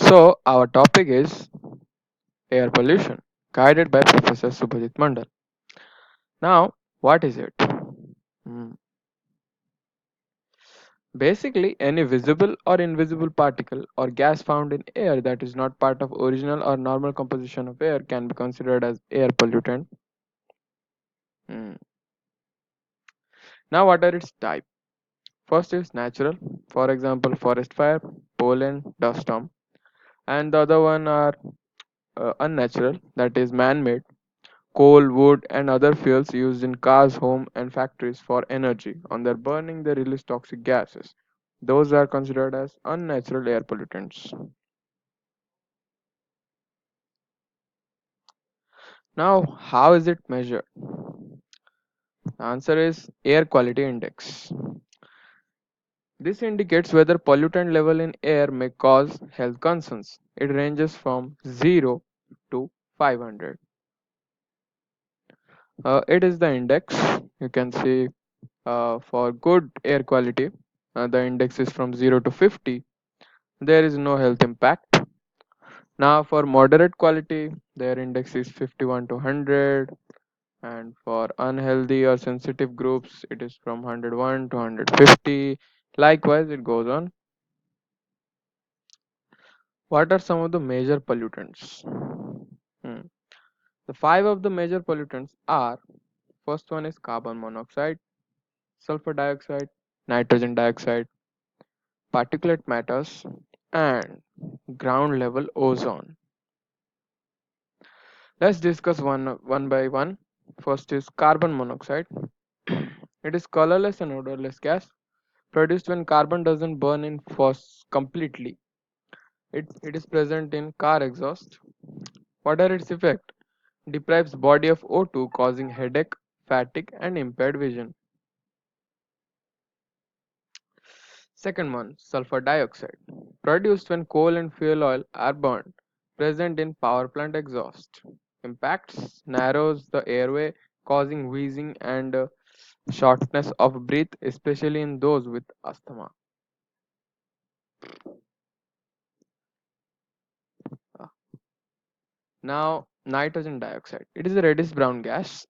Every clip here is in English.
So, our topic is air pollution, guided by Professor Subhajit Mandal. Now, what is it? Hmm. Basically, any visible or invisible particle or gas found in air that is not part of original or normal composition of air can be considered as air pollutant. Hmm. Now, what are its types? First is natural, for example, forest fire, pollen, dust storm, and the other one are unnatural, that is man-made. Coal, wood, and other fuels used in cars, homes, and factories for energy. On their burning, they release toxic gases. Those are considered as unnatural air pollutants. Now, how is it measured? The answer is air quality index. This indicates whether pollutant level in air may cause health concerns. It ranges from 0 to 500. It is the index. You can see for good air quality, the index is from 0 to 50. There is no health impact. Now, for moderate quality, their index is 51 to 100, and for unhealthy or sensitive groups, it is from 101 to 150. Likewise, it goes on. What are some of the major pollutants? Hmm. The five of the major pollutants are: first one is carbon monoxide, sulfur dioxide, nitrogen dioxide, particulate matters, and ground level ozone. Let's discuss one by one. First is carbon monoxide. It is colorless and odorless gas produced when carbon doesn't burn in fos completely. It is present in car exhaust. What are its effects? Deprives body of O2, causing headache, fatigue, and impaired vision. Second one, sulfur dioxide. Produced when coal and fuel oil are burned. Present in power plant exhaust. Impacts narrows the airway, causing wheezing and shortness of breath, especially in those with asthma. Uh, Now, nitrogen dioxide. It is a reddish brown gas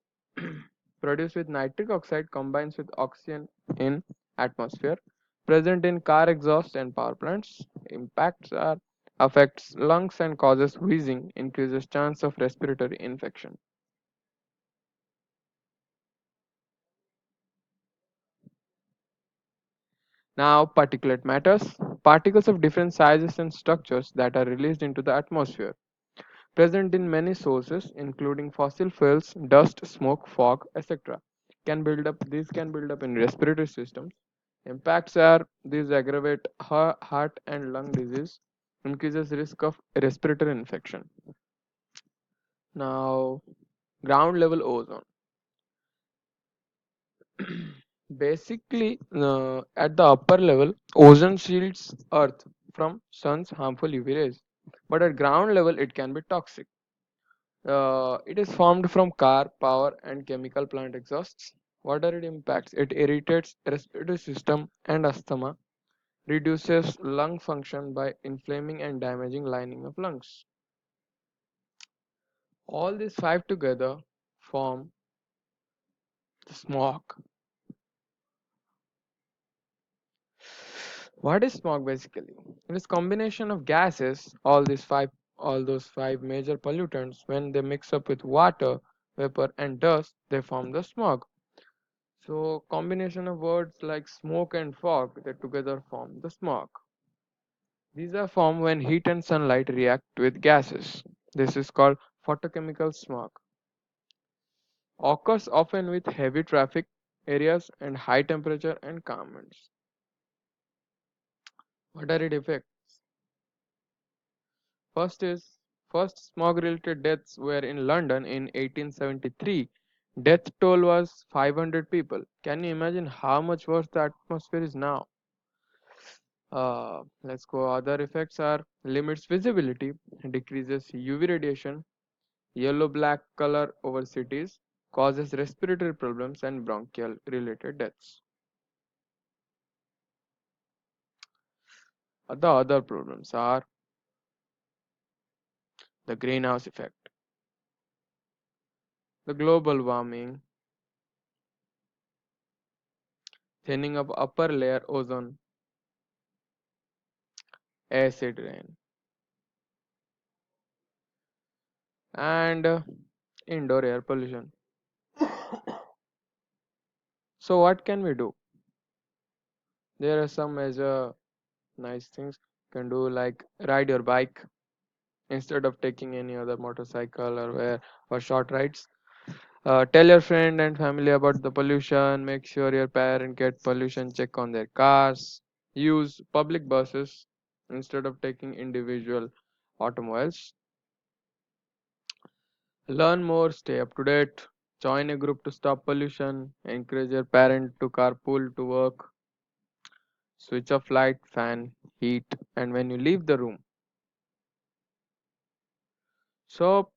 produced with nitric oxide combines with oxygen in atmosphere. Present in car exhaust and power plants. Impacts are affects lungs and causes wheezing, increases chance of respiratory infection. Now, particulate matters. Particles of different sizes and structures that are released into the atmosphere. Present in many sources, including fossil fuels, dust, smoke, fog, etc. These can build up in respiratory systems. Impacts are these aggravate heart and lung disease, increases risk of respiratory infection. Now, ground level ozone. Basically, at the upper level, ozone shields Earth from sun's harmful UV rays, but at ground level, it can be toxic. It is formed from car, power, and chemical plant exhausts. What are its impacts? It irritates respiratory system and asthma, reduces lung function by inflaming and damaging lining of lungs. All these five together form the smog. What is smog basically? It is combination of gases, all those five major pollutants, when they mix up with water, vapor, and dust, they form the smog. So combination of words like smoke and fog that together form the smog. These are formed when heat and sunlight react with gases. This is called photochemical smog. Occurs often with heavy traffic areas and high temperature environments. What are its effects? First is first smog related deaths were in London in 1873. Death toll was 500 people. Can you imagine how much worse the atmosphere is now? Let's go. Other effects are limits visibility, decreases UV radiation, yellow black color over cities, causes respiratory problems and bronchial related deaths. The other problems are the greenhouse effect, the global warming, thinning of upper layer ozone, acid rain, and indoor air pollution. So, what can we do? There are some major nice things you can do, like ride your bike instead of taking any other motorcycle or where or short rides. Tell your friend and family about the pollution. Make sure your parent get pollution check on their cars. Use public buses instead of taking individual automobiles. Learn more, stay up to date. Join a group to stop pollution. Encourage your parent to carpool to work. Switch off light, fan, heat, and when you leave the room. So,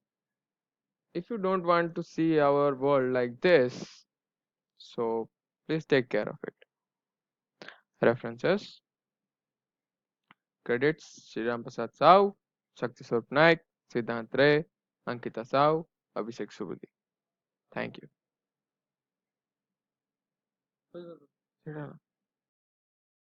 if you don't want to see our world like this, so please take care of it. References, credits, Sriram Prasad Sau, Shakti Swarup Naik, Siddhant Ray, Ankita Sau, Abhishek Subudhi. Thank you.